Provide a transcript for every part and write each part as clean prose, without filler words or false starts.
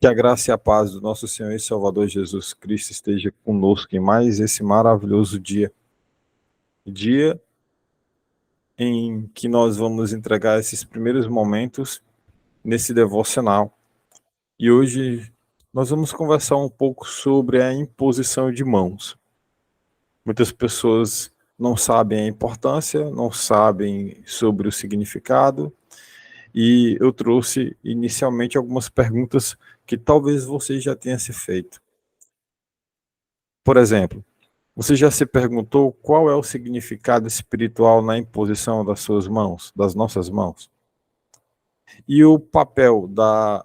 Que a graça e a paz do nosso Senhor e Salvador Jesus Cristo esteja conosco em mais esse maravilhoso dia. Dia em que nós vamos entregar esses primeiros momentos nesse devocional. E hoje nós vamos conversar um pouco sobre a imposição de mãos. Muitas pessoas não sabem a importância, não sabem sobre o significado, e eu trouxe inicialmente algumas perguntas que talvez você já tenha se feito. Por exemplo, você já se perguntou qual é o significado espiritual na imposição das suas mãos, das nossas mãos? E o papel da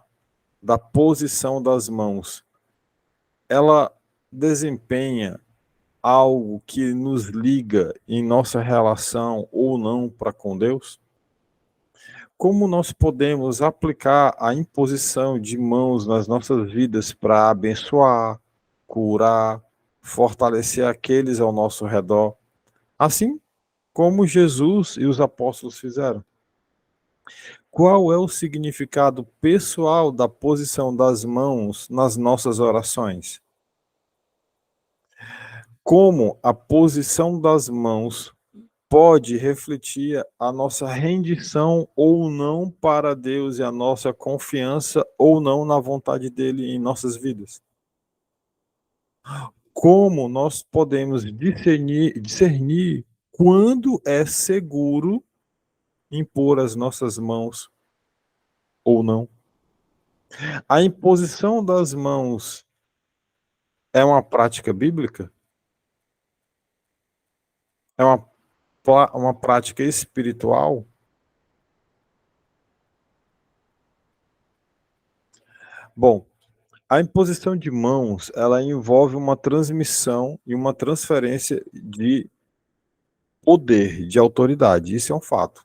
posição das mãos, ela desempenha algo que nos liga em nossa relação ou não para com Deus? Como nós podemos aplicar a imposição de mãos nas nossas vidas para abençoar, curar, fortalecer aqueles ao nosso redor, assim como Jesus e os apóstolos fizeram? Qual é o significado pessoal da posição das mãos nas nossas orações? Como a posição das mãos pode refletir a nossa rendição ou não para Deus e a nossa confiança ou não na vontade dele em nossas vidas? Como nós podemos discernir quando é seguro impor as nossas mãos ou não? A imposição das mãos é uma prática bíblica? É uma prática espiritual? Bom, a imposição de mãos, ela envolve uma transmissão e uma transferência de poder, de autoridade. Isso é um fato.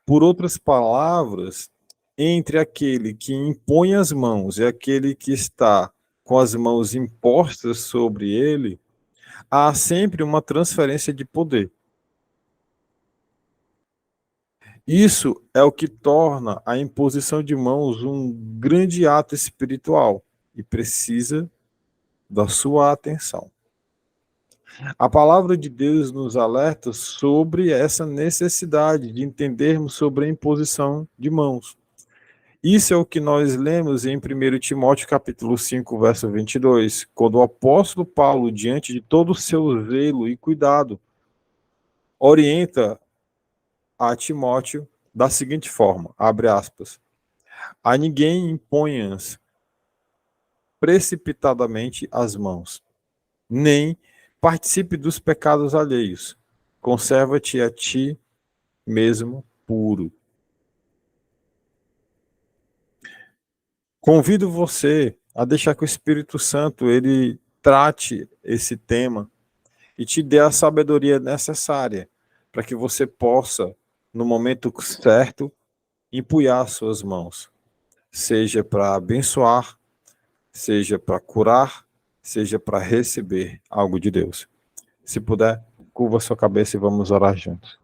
Por outras palavras, entre aquele que impõe as mãos e aquele que está com as mãos impostas sobre ele, há sempre uma transferência de poder. Isso é o que torna a imposição de mãos um grande ato espiritual e precisa da sua atenção. A palavra de Deus nos alerta sobre essa necessidade de entendermos sobre a imposição de mãos. Isso é o que nós lemos em 1 Timóteo capítulo 5, verso 22, quando o apóstolo Paulo, diante de todo o seu zelo e cuidado, orienta a Timóteo da seguinte forma, abre aspas, a ninguém imponhas precipitadamente as mãos, nem participe dos pecados alheios. Conserva-te a ti mesmo puro. Convido você a deixar que o Espírito Santo ele trate esse tema e te dê a sabedoria necessária para que você possa, no momento certo, empunhar suas mãos, seja para abençoar, seja para curar, seja para receber algo de Deus. Se puder, curva sua cabeça e vamos orar juntos.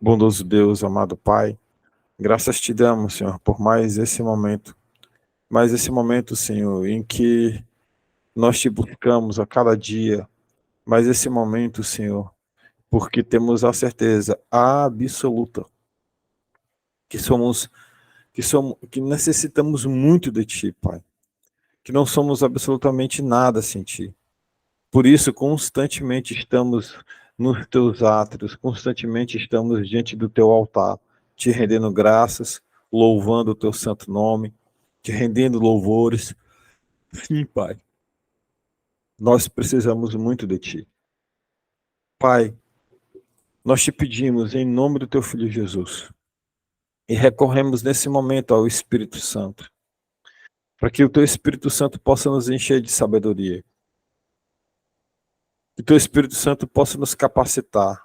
Bondoso Deus, amado Pai, graças te damos, Senhor, por mais esse momento, Senhor, em que nós te buscamos a cada dia, mais esse momento, Senhor, porque temos a certeza absoluta que necessitamos muito de ti, Pai, que não somos absolutamente nada sem ti. Por isso, constantemente estamos nos teus átrios, constantemente estamos diante do teu altar, te rendendo graças, louvando o teu santo nome, te rendendo louvores. Sim, Pai, nós precisamos muito de ti. Pai, nós te pedimos em nome do teu Filho Jesus e recorremos nesse momento ao Espírito Santo, para que o teu Espírito Santo possa nos encher de sabedoria, que o teu Espírito Santo possa nos capacitar,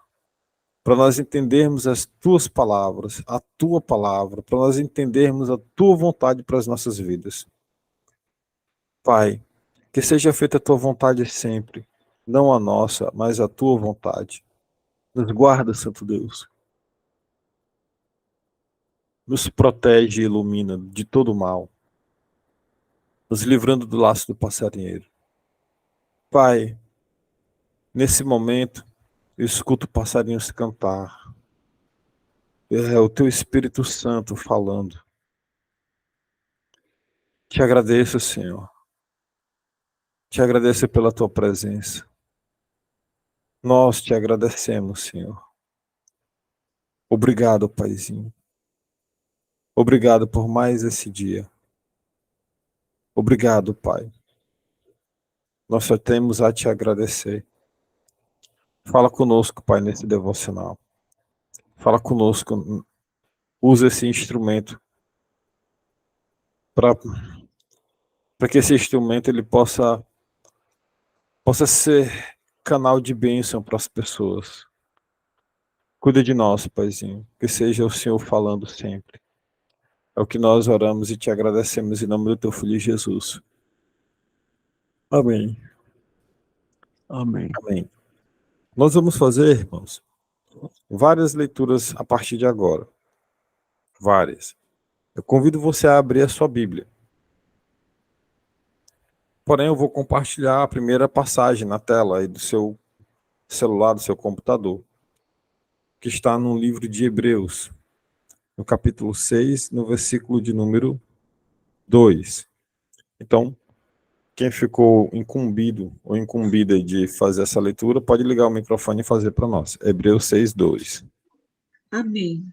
para nós entendermos as tuas palavras, a tua palavra, para nós entendermos a tua vontade para as nossas vidas. Pai, que seja feita a tua vontade sempre, não a nossa, mas a tua vontade. Nos guarda, Santo Deus. Nos protege e ilumina de todo mal. nos livrando do laço do passarinheiro. Pai, nesse momento, eu escuto passarinhos cantar. É o teu Espírito Santo falando. Te agradeço, Senhor. Te agradeço pela tua presença. Nós te agradecemos, Senhor. Obrigado, Paizinho. Obrigado por mais esse dia. Obrigado, Pai. Nós só temos a te agradecer. Fala conosco, Pai, nesse devocional. Fala conosco. Usa esse instrumento para que esse instrumento ele possa ser canal de bênção para as pessoas. Cuida de nós, Paizinho. Que seja o Senhor falando sempre. É o que nós oramos e te agradecemos em nome do teu Filho Jesus. Amém. Amém. Amém. Nós vamos fazer, irmãos, várias leituras a partir de agora. Várias. Eu convido você a abrir a sua Bíblia. Porém, eu vou compartilhar a primeira passagem na tela aí do seu celular, do seu computador, que está no livro de Hebreus, no capítulo 6, no versículo de número 2. Então, quem ficou incumbido ou incumbida de fazer essa leitura, pode ligar o microfone e fazer para nós. Hebreus 6, 2. Amém.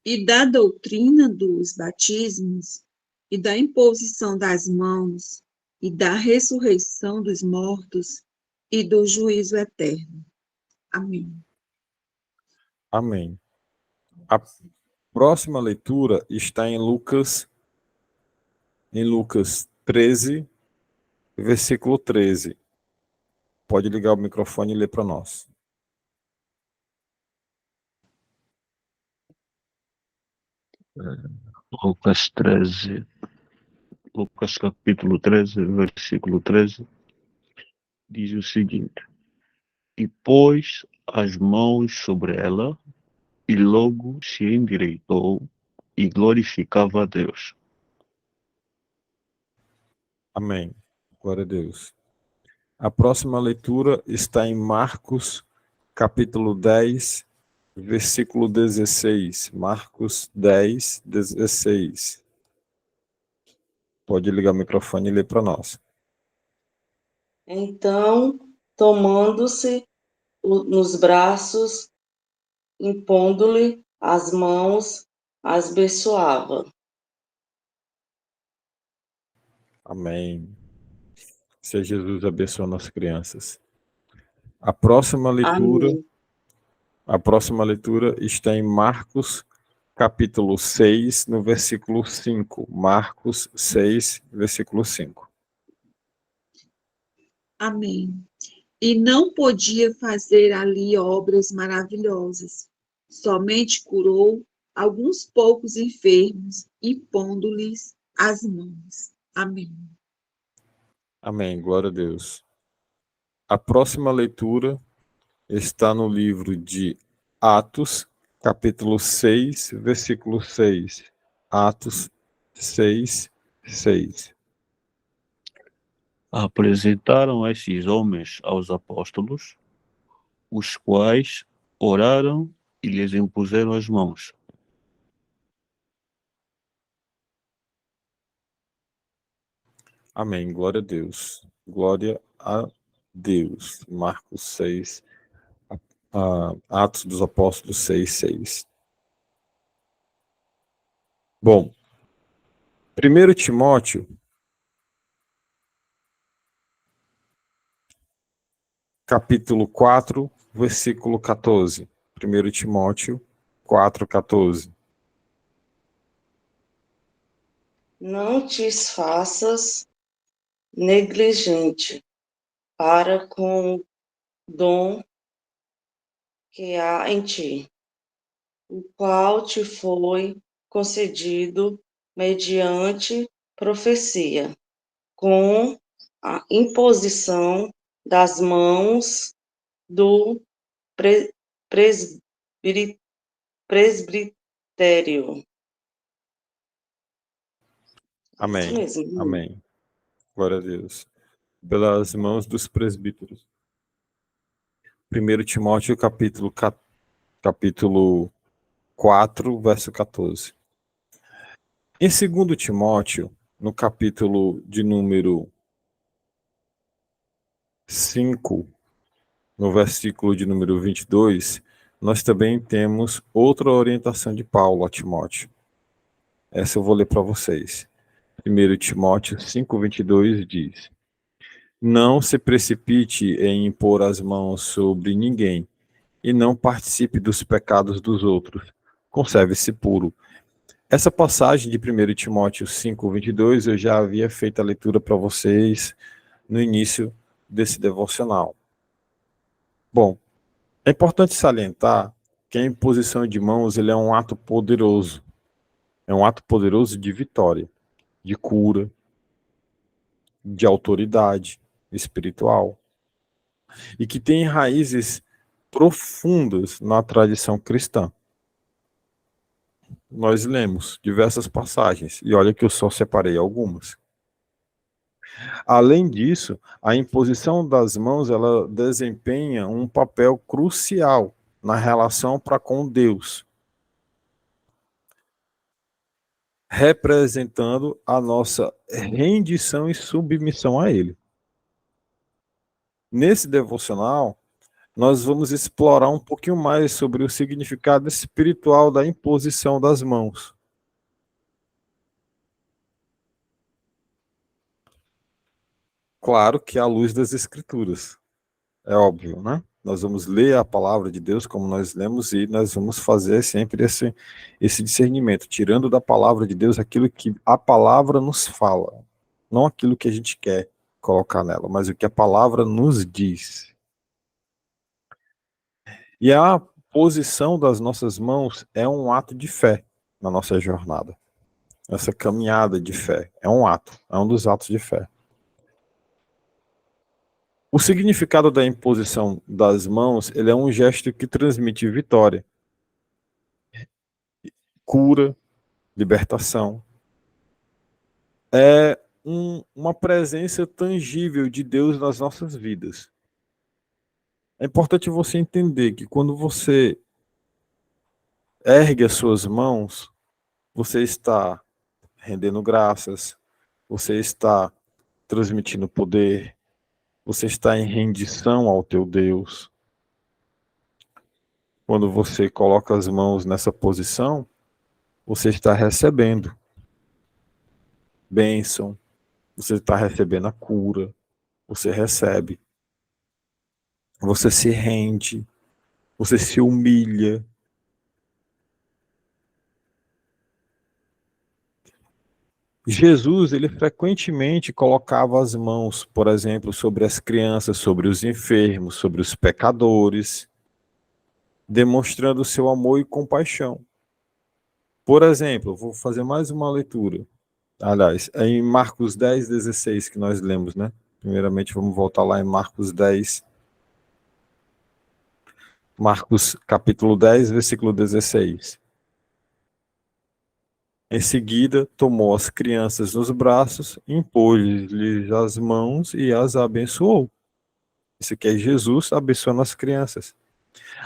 E da doutrina dos batismos, e da imposição das mãos, e da ressurreição dos mortos, e do juízo eterno. Amém. Amém. A próxima leitura está em Lucas 13, versículo 13. Pode ligar o microfone e ler para nós. Lucas 13, Lucas capítulo 13, versículo 13, diz o seguinte: E pôs as mãos sobre ela, e logo se endireitou e glorificava a Deus. Amém. Glória a Deus. A próxima leitura está em Marcos, capítulo 10, versículo 16. Marcos 10, 16. Pode ligar o microfone e ler para nós. Então, tomando-se nos braços, impondo-lhe as mãos, as abençoava. Amém. Seja Jesus abençoando as crianças. A próxima leitura Amém. está em Marcos, capítulo 6, no versículo 5. Marcos 6, versículo 5. Amém. E não podia fazer ali obras maravilhosas. Somente curou alguns poucos enfermos, impondo-lhes as mãos. Amém. Amém. Glória a Deus. A próxima leitura está no livro de Atos, capítulo 6, versículo 6. Atos 6, 6. Apresentaram esses homens aos apóstolos, os quais oraram e lhes impuseram as mãos. Amém. Glória a Deus. Glória a Deus. Marcos 6, Atos dos Apóstolos 6, 6. Bom, 1 Timóteo, capítulo 4, versículo 14. 1 Timóteo 4, 14. Não te faças negligente para com o dom que há em ti, o qual te foi concedido mediante profecia, com a imposição das mãos do presbitério. Amém. Isso mesmo. Amém. Glória a Deus. Pelas mãos dos presbíteros. 1 Timóteo, capítulo 4, verso 14. Em 2 Timóteo, no capítulo de número 5, no versículo de número 22, nós também temos outra orientação de Paulo a Timóteo. Essa eu vou ler para vocês. 1 Timóteo 5, 22 diz: Não se precipite em impor as mãos sobre ninguém, e não participe dos pecados dos outros. Conserve-se puro. Essa passagem de 1 Timóteo 5, 22, eu já havia feito a leitura para vocês no início desse devocional. Bom, é importante salientar que a imposição de mãos ele é um ato poderoso. É um ato poderoso de vitória, de cura, de autoridade espiritual. E que tem raízes profundas na tradição cristã. Nós lemos diversas passagens, e olha que eu só separei algumas. Além disso, a imposição das mãos ela desempenha um papel crucial na relação para com Deus, representando a nossa rendição e submissão a Ele. Nesse devocional, nós vamos explorar um pouquinho mais sobre o significado espiritual da imposição das mãos. Claro que à luz das Escrituras, é óbvio, né? Nós vamos ler a palavra de Deus como nós lemos e nós vamos fazer sempre esse discernimento, tirando da palavra de Deus aquilo que a palavra nos fala, não aquilo que a gente quer colocar nela, mas o que a palavra nos diz. E a posição das nossas mãos é um ato de fé na nossa jornada. Essa caminhada de fé é um ato, é um dos atos de fé. O significado da imposição das mãos, ele é um gesto que transmite vitória, cura, libertação. É uma presença tangível de Deus nas nossas vidas. É importante você entender que quando você ergue as suas mãos, você está rendendo graças, você está transmitindo poder, você está em rendição ao teu Deus. Quando você coloca as mãos nessa posição, você está recebendo bênção, você está recebendo a cura, você recebe, você se rende, você se humilha. Jesus, ele frequentemente colocava as mãos, por exemplo, sobre as crianças, sobre os enfermos, sobre os pecadores, demonstrando seu amor e compaixão. Por exemplo, vou fazer mais uma leitura. Aliás, é em Marcos 10, 16 que nós lemos, né? Primeiramente, vamos voltar lá em Marcos 10. Marcos, capítulo 10, versículo 16. Em seguida, tomou as crianças nos braços, impôs-lhes as mãos e as abençoou. Isso aqui é Jesus abençoando as crianças.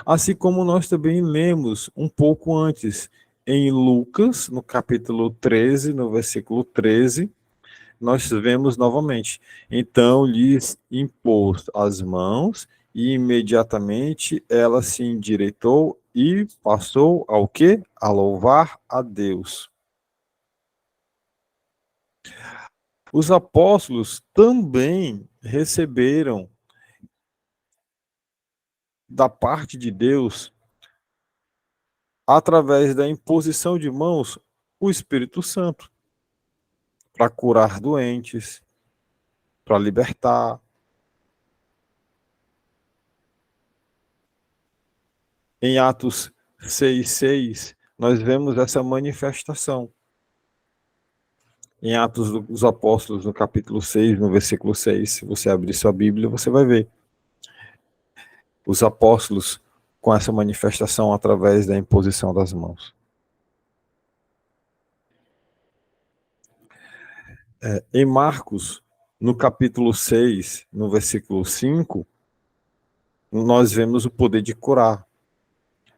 Assim como nós também lemos um pouco antes, em Lucas, no capítulo 13, no versículo 13, nós vemos novamente. Então lhes impôs as mãos e imediatamente ela se endireitou e passou ao quê? A louvar a Deus. Os apóstolos também receberam da parte de Deus, através da imposição de mãos, o Espírito Santo, para curar doentes, para libertar. Em Atos 6:6, nós vemos essa manifestação. Em Atos dos Apóstolos, no capítulo 6, no versículo 6, se você abrir sua Bíblia, você vai ver os apóstolos com essa manifestação através da imposição das mãos. Em Marcos, no capítulo 6, no versículo 5, nós vemos o poder de curar.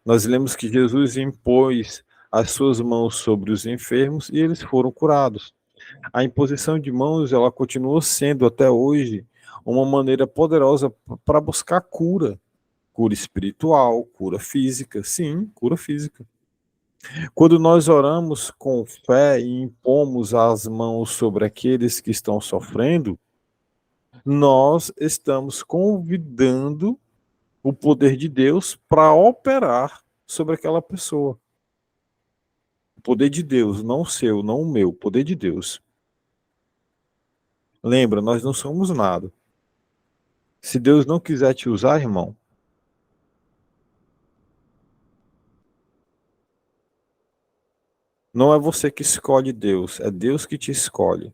Nós lemos que Jesus impôs as suas mãos sobre os enfermos e eles foram curados. A imposição de mãos, ela continua sendo até hoje uma maneira poderosa para buscar cura. Cura espiritual, cura física, sim, cura física. Quando nós oramos com fé e impomos as mãos sobre aqueles que estão sofrendo, nós estamos convidando o poder de Deus para operar sobre aquela pessoa. O poder de Deus, não o seu, não o meu, o poder de Deus. Lembra, nós não somos nada. Se Deus não quiser te usar, irmão, não é você que escolhe Deus, é Deus que te escolhe.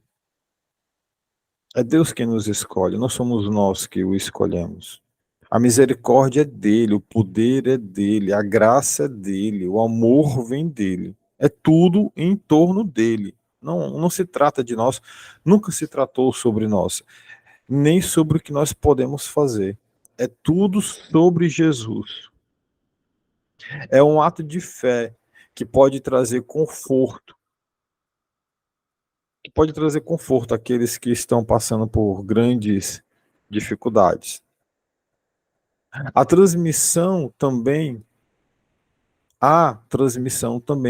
É Deus quem nos escolhe, não somos nós que o escolhemos. A misericórdia é dele, o poder é dele, a graça é dele, o amor vem dele. É tudo em torno dele. Não se trata de nós, nunca se tratou sobre nós, nem sobre o que nós podemos fazer. É tudo sobre Jesus. É um ato de fé que pode trazer conforto. Que pode trazer conforto àqueles que estão passando por grandes dificuldades. Há transmissão também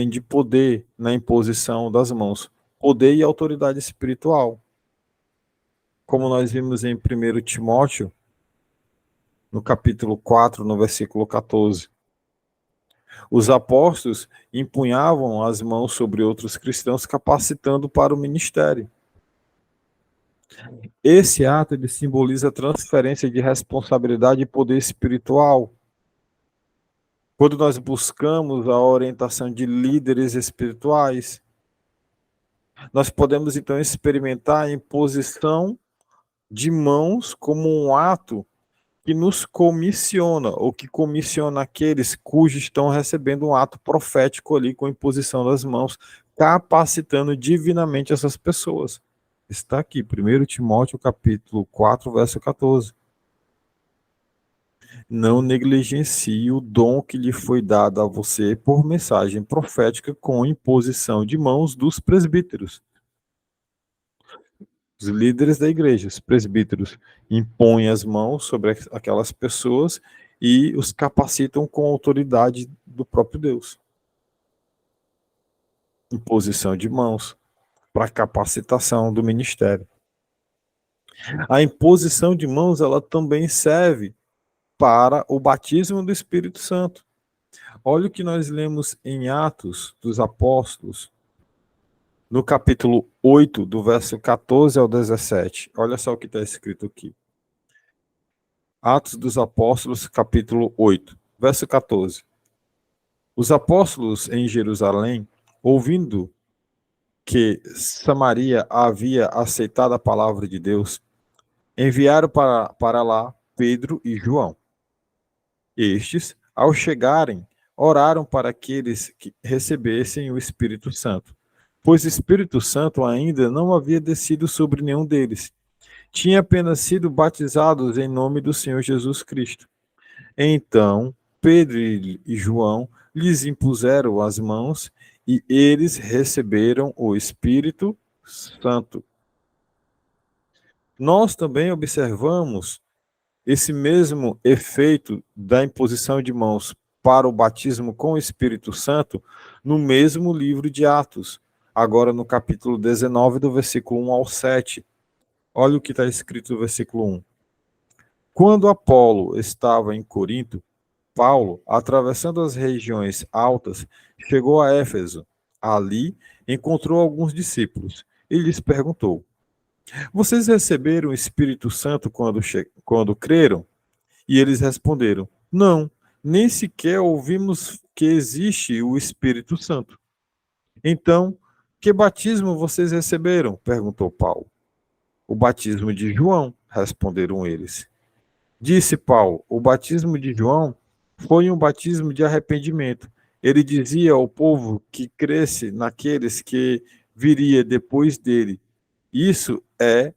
de poder na imposição das mãos. Poder e autoridade espiritual. Como nós vimos em 1 Timóteo, no capítulo 4, no versículo 14. Os apóstolos empunhavam as mãos sobre outros cristãos, capacitando para o ministério. Esse ato ele simboliza a transferência de responsabilidade e poder espiritual. Quando nós buscamos a orientação de líderes espirituais, nós podemos então experimentar a imposição de mãos como um ato que nos comissiona, ou que comissiona aqueles cujos estão recebendo um ato profético ali com a imposição das mãos, capacitando divinamente essas pessoas. Está aqui, 1 Timóteo capítulo 4, verso 14. Não negligencie o dom que lhe foi dado a você por mensagem profética com imposição de mãos dos presbíteros. Os líderes da igreja, os presbíteros, impõem as mãos sobre aquelas pessoas e os capacitam com a autoridade do próprio Deus. Imposição de mãos para capacitação do ministério. A imposição de mãos, ela também serve para o batismo do Espírito Santo. Olha o que nós lemos em Atos dos Apóstolos, no capítulo 8, do verso 14 ao 17. Olha só o que está escrito aqui. Atos dos Apóstolos, capítulo 8, verso 14. Os apóstolos em Jerusalém, ouvindo que Samaria havia aceitado a palavra de Deus, enviaram para lá Pedro e João. Estes, ao chegarem, oraram para aqueles que recebessem o Espírito Santo, pois o Espírito Santo ainda não havia descido sobre nenhum deles. Tinha apenas sido batizados em nome do Senhor Jesus Cristo. Então, Pedro e João lhes impuseram as mãos e eles receberam o Espírito Santo. Nós também observamos esse mesmo efeito da imposição de mãos para o batismo com o Espírito Santo no mesmo livro de Atos, agora no capítulo 19, do versículo 1 ao 7. Olha o que está escrito no versículo 1. Quando Apolo estava em Corinto, Paulo, atravessando as regiões altas, chegou a Éfeso. Ali, encontrou alguns discípulos e lhes perguntou: vocês receberam o Espírito Santo quando creram? E eles responderam: não, nem sequer ouvimos que existe o Espírito Santo. Então, que batismo vocês receberam? Perguntou Paulo. O batismo de João, responderam eles. Disse Paulo: o batismo de João foi um batismo de arrependimento. Ele dizia ao povo que cresce naqueles que viria depois dele, Isso é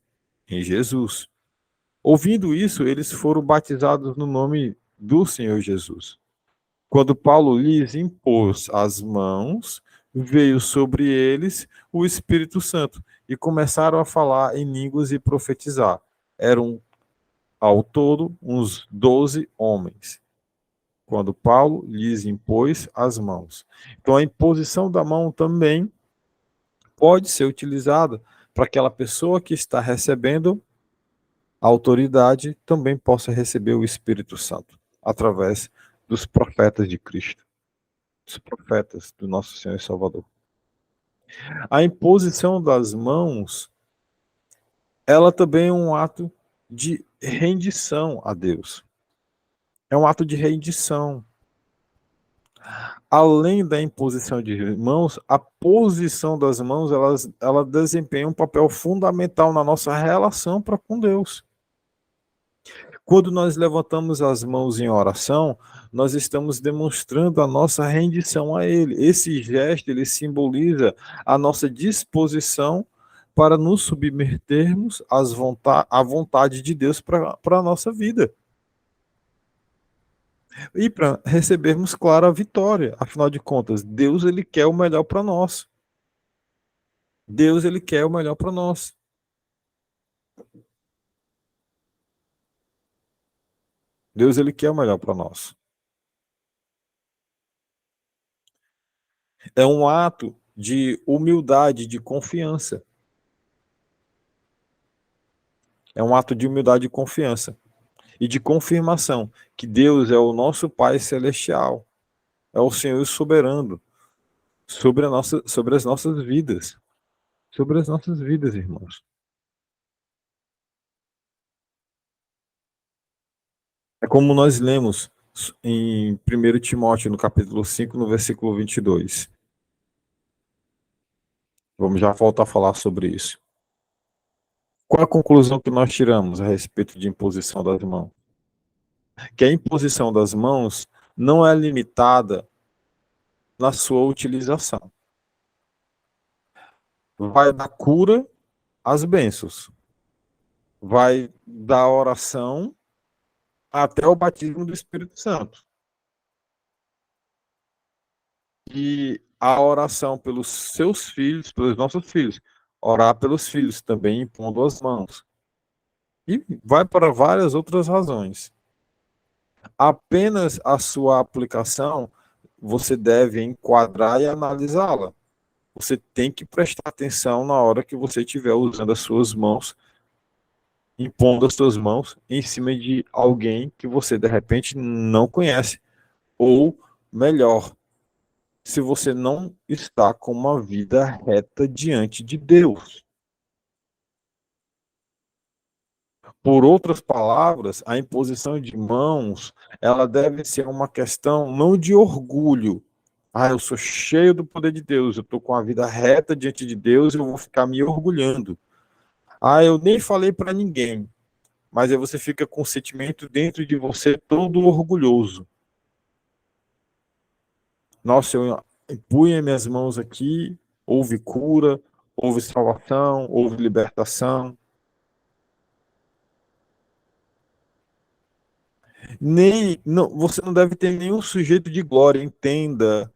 em Jesus. Ouvindo isso, eles foram batizados no nome do Senhor Jesus. Quando Paulo lhes impôs as mãos, veio sobre eles o Espírito Santo e começaram a falar em línguas e profetizar. Eram, ao todo, uns 12 homens, quando Paulo lhes impôs as mãos. Então, a imposição da mão também pode ser utilizada para que aquela pessoa que está recebendo a autoridade também possa receber o Espírito Santo, através dos profetas de Cristo, dos profetas do nosso Senhor e Salvador. A imposição das mãos, ela também é um ato de rendição a Deus. É um ato de rendição. Além da imposição de mãos, a posição das mãos, ela desempenha um papel fundamental na nossa relação para com Deus. Quando nós levantamos as mãos em oração, nós estamos demonstrando a nossa rendição a Ele. Esse gesto, ele simboliza a nossa disposição para nos submetermos à vontade de Deus para a nossa vida. E para recebermos, claro, a vitória. Afinal de contas, Deus, ele quer o melhor para nós. Deus, ele quer o melhor para nós. Deus, ele quer o melhor para nós. É um ato de humildade, de confiança. É um ato de humildade e confiança. E de confirmação que Deus é o nosso Pai Celestial. É o Senhor soberano sobre as nossas vidas. Sobre as nossas vidas, irmãos. É como nós lemos em 1 Timóteo, no capítulo 5, no versículo 22. Vamos já voltar a falar sobre isso. Qual a conclusão que nós tiramos a respeito de imposição das mãos? Que a imposição das mãos não é limitada na sua utilização. Vai da cura às bênçãos. Vai da oração até o batismo do Espírito Santo. E a oração pelos seus filhos, pelos nossos filhos. Orar pelos filhos também impondo as mãos. E vai para várias outras razões. Apenas a sua aplicação você deve enquadrar e analisá-la. Você tem que prestar atenção na hora que você estiver usando as suas mãos, impondo as suas mãos em cima de alguém que você de repente não conhece. Ou melhor, se você não está com uma vida reta diante de Deus. Por outras palavras, a imposição de mãos, ela deve ser uma questão não de orgulho. Ah, eu sou cheio do poder de Deus, eu estou com a vida reta diante de Deus, eu vou ficar me orgulhando. Ah, eu nem falei para ninguém, mas aí você fica com o sentimento dentro de você todo orgulhoso. Nossa, eu impunha minhas mãos aqui, houve cura, houve salvação, houve libertação. Nem, não, você não deve ter nenhum sujeito de glória, entenda.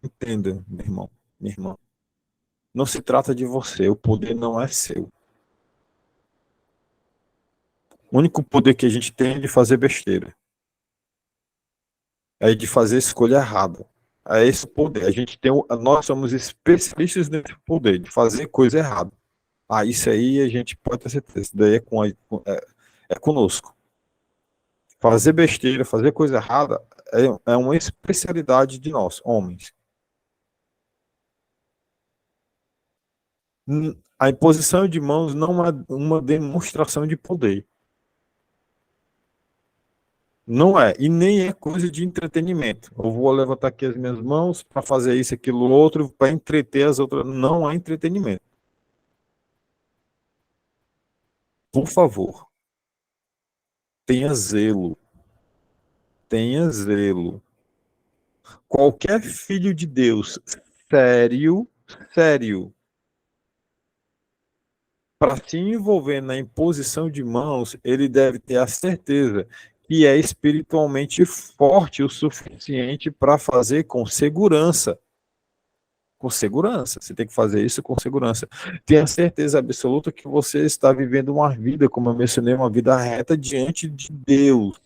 Entenda, meu irmão, minha irmã. Não se trata de você, o poder não é seu. O único poder que a gente tem é de fazer besteira. É de fazer escolha errada. É esse o poder. A gente tem, nós somos especialistas nesse poder, de fazer coisa errada. Ah, isso aí a gente pode ter certeza. Isso daí é conosco. Fazer besteira, fazer coisa errada é uma especialidade de nós, homens. A imposição de mãos não é uma demonstração de poder. Não é, e nem é coisa de entretenimento. Eu vou levantar aqui as minhas mãos para fazer isso, aquilo, outro, para entreter as outras. Não é entretenimento. Por favor, tenha zelo. Tenha zelo. Qualquer filho de Deus sério, sério, para se envolver na imposição de mãos, ele deve ter a certeza que é espiritualmente forte o suficiente para fazer com segurança. Com segurança, você tem que fazer isso com segurança. Tenha certeza absoluta que você está vivendo uma vida, como eu mencionei, uma vida reta diante de Deus.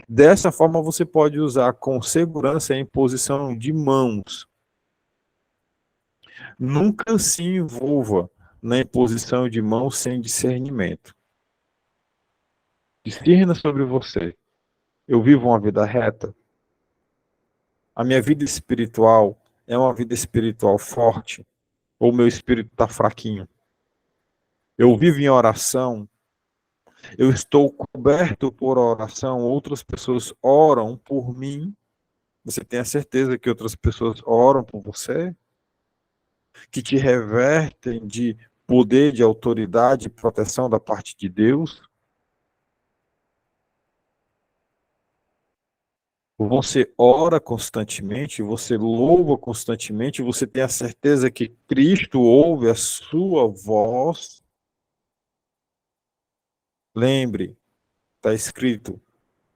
Dessa forma, você pode usar com segurança a imposição de mãos. Nunca se envolva na imposição de mãos sem discernimento. Discerna sobre você. Eu vivo uma vida reta? A minha vida espiritual é uma vida espiritual forte? Ou meu espírito está fraquinho? Eu vivo em oração? Eu estou coberto por oração? Outras pessoas oram por mim? Você tem a certeza que outras pessoas oram por você? Que te revertem de poder, de autoridade e proteção da parte de Deus? Você ora constantemente, você louva constantemente, você tem a certeza que Cristo ouve a sua voz. Lembre, está escrito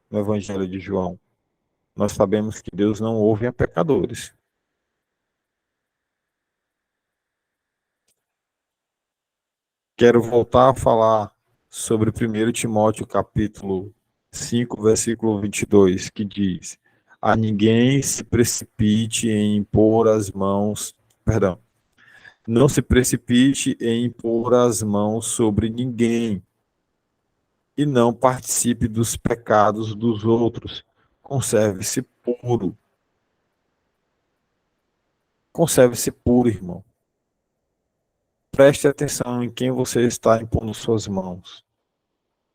no Evangelho de João, nós sabemos que Deus não ouve a pecadores. Quero voltar a falar sobre 1 Timóteo capítulo 5, versículo 22, que diz: a ninguém se precipite em impor as mãos, perdão, não se precipite em impor as mãos sobre ninguém e não participe dos pecados dos outros. Conserve-se puro. Conserve-se puro, irmão. Preste atenção em quem você está impondo suas mãos.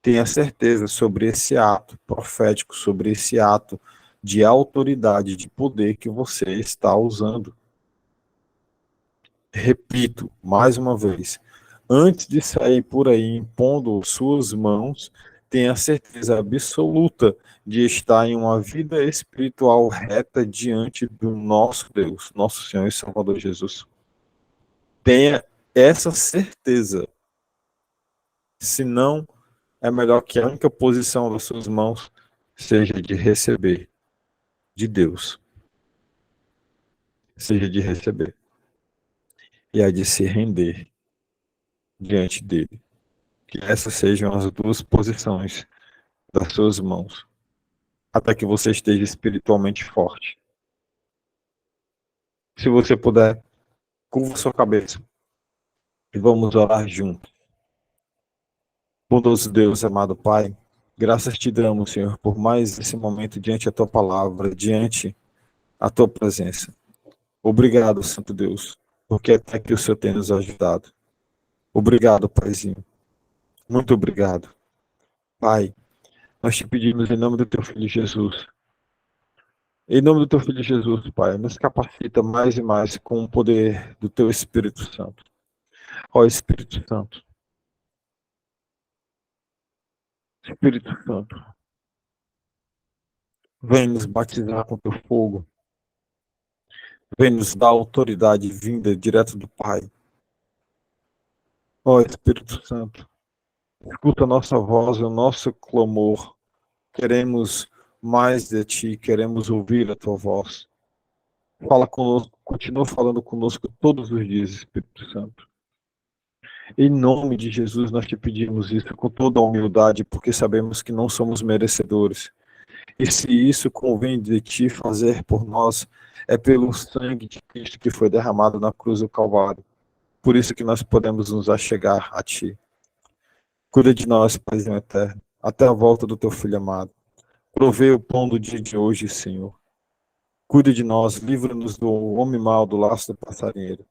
Tenha certeza sobre esse ato profético, sobre esse ato de autoridade, de poder que você está usando. Repito, mais uma vez, antes de sair por aí impondo suas mãos, tenha certeza absoluta de estar em uma vida espiritual reta diante do nosso Deus, nosso Senhor e Salvador Jesus. Tenha essa certeza. Senão, é melhor que a única posição das suas mãos seja de receber de Deus. Seja de receber. E a de se render diante dele. Que essas sejam as duas posições das suas mãos, até que você esteja espiritualmente forte. Se você puder, curva sua cabeça e vamos orar juntos. Bondoso Deus, amado Pai, graças te damos, Senhor, por mais esse momento diante da tua palavra, diante da tua presença. Obrigado, Santo Deus, porque até aqui o Senhor tem nos ajudado. Obrigado, Paizinho. Muito obrigado. Pai, nós te pedimos em nome do teu Filho Jesus. Em nome do teu Filho Jesus, Pai, nos capacita mais e mais com o poder do teu Espírito Santo. Ó Espírito Santo. Espírito Santo. Vem nos batizar com teu fogo. Vem nos dar autoridade vinda direto do Pai. Ó Espírito Santo. Escuta a nossa voz, o nosso clamor. Queremos mais de ti, queremos ouvir a tua voz. Fala conosco, continua falando conosco todos os dias, Espírito Santo. Em nome de Jesus, nós te pedimos isso com toda a humildade, porque sabemos que não somos merecedores. E se isso convém de ti fazer por nós, é pelo sangue de Cristo que foi derramado na cruz do Calvário. Por isso que nós podemos nos achegar a ti. Cuida de nós, Paizinho eterno, até a volta do teu Filho amado. Provê o pão do dia de hoje, Senhor. Cuida de nós, livra-nos do homem mau, do laço do passarinheiro.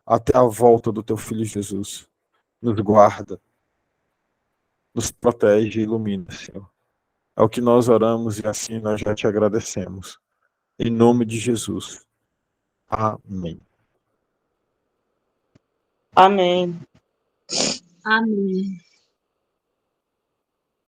Até a volta do teu Filho Jesus. Nos guarda, nos protege e ilumina, Senhor. É o que nós oramos e assim nós já te agradecemos. Em nome de Jesus. Amém. Amém. Amém.